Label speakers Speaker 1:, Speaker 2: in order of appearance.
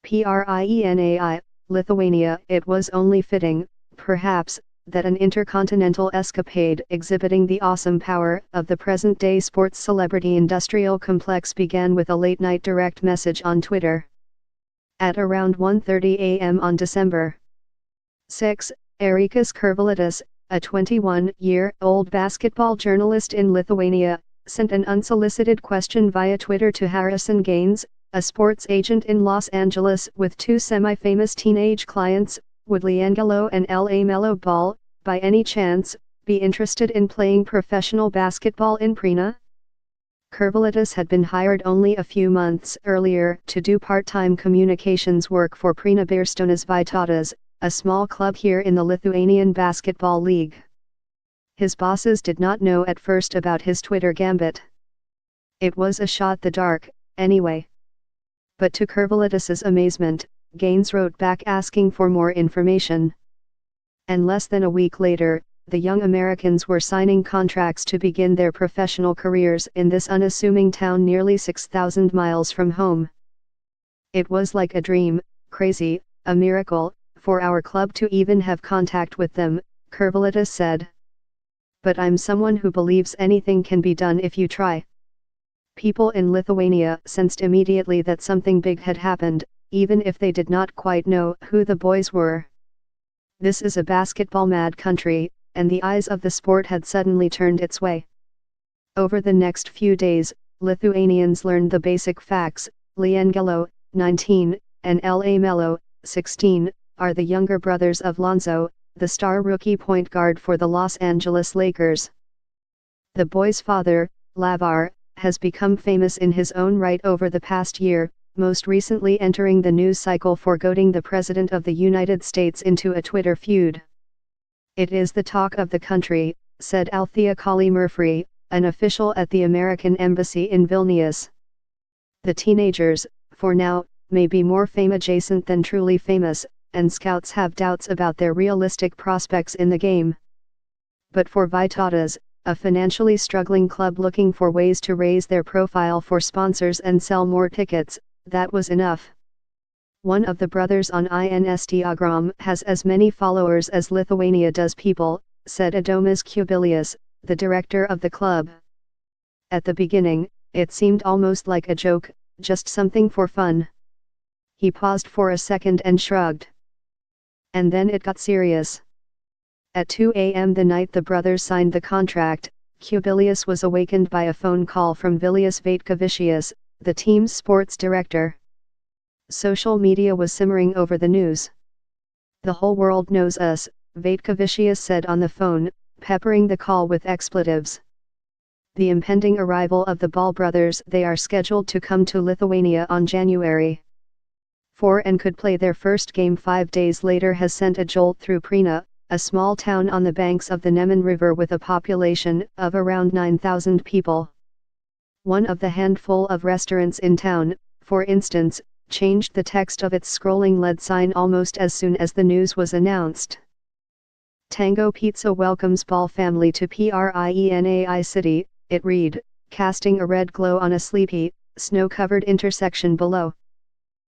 Speaker 1: Prienai, Lithuania. It was only fitting, perhaps, that an intercontinental escapade exhibiting the awesome power of the present-day sports celebrity industrial complex began with a late-night direct message on Twitter. At around 1:30 a.m. on December 6, Erikas Kurvalitis, a 21-year-old basketball journalist in Lithuania, sent an unsolicited question via Twitter to Harrison Gaines, a sports agent in Los Angeles with two semi-famous teenage clients. Would LiAngelo and LaMelo Ball, by any chance, be interested in playing professional basketball in Prina? Kurvalitis had been hired only a few months earlier to do part-time communications work for Prina Birštonas Vytautas, a small club here in the Lithuanian Basketball League. His bosses did not know at first about his Twitter gambit. It was a shot in the dark, anyway. But to Kurvalitis's amazement, Gaines wrote back asking for more information. And less than a week later, the young Americans were signing contracts to begin their professional careers in this unassuming town nearly 6,000 miles from home. It was like a dream, crazy, a miracle, for our club to even have contact with them, Kurvalitis said. But I'm someone who believes anything can be done if you try. People in Lithuania sensed immediately that something big had happened, even if they did not quite know who the boys were. This is a basketball-mad country, and the eyes of the sport had suddenly turned its way. Over the next few days, Lithuanians learned the basic facts. LiAngelo, 19, and LaMelo, 16, are the younger brothers of Lonzo, the star rookie point guard for the Los Angeles Lakers. The boy's father, Lavar, has become famous in his own right over the past year, most recently entering the news cycle for goading the President of the United States into a Twitter feud. It is the talk of the country, said Althea Colley-Murphy, an official at the American Embassy in Vilnius. The teenagers, for now, may be more fame-adjacent than truly famous, and scouts have doubts about their realistic prospects in the game. But for Vytautas, a financially struggling club looking for ways to raise their profile for sponsors and sell more tickets, that was enough. One of the brothers on Instagram has as many followers as Lithuania does people, said Adomas Kubilius, the director of the club. At the beginning, it seemed almost like a joke, just something for fun. He paused for a second and shrugged. And then it got serious. At 2 a.m. the night the brothers signed the contract, Kubilius was awakened by a phone call from Vilius Vaitkevičius, the team's sports director. Social media was simmering over the news. The whole world knows us, Vaitkevičius said on the phone, peppering the call with expletives. The impending arrival of the Ball brothers. They are scheduled to come to Lithuania on January 4 and could play their first game 5 days later has sent a jolt through Prina, a small town on the banks of the Neman River with a population of around 9,000 people. One of the handful of restaurants in town, for instance, changed the text of its scrolling lead sign almost as soon as the news was announced. Tango Pizza welcomes Ball family to Prienai City, it read, casting a red glow on a sleepy, snow-covered intersection below.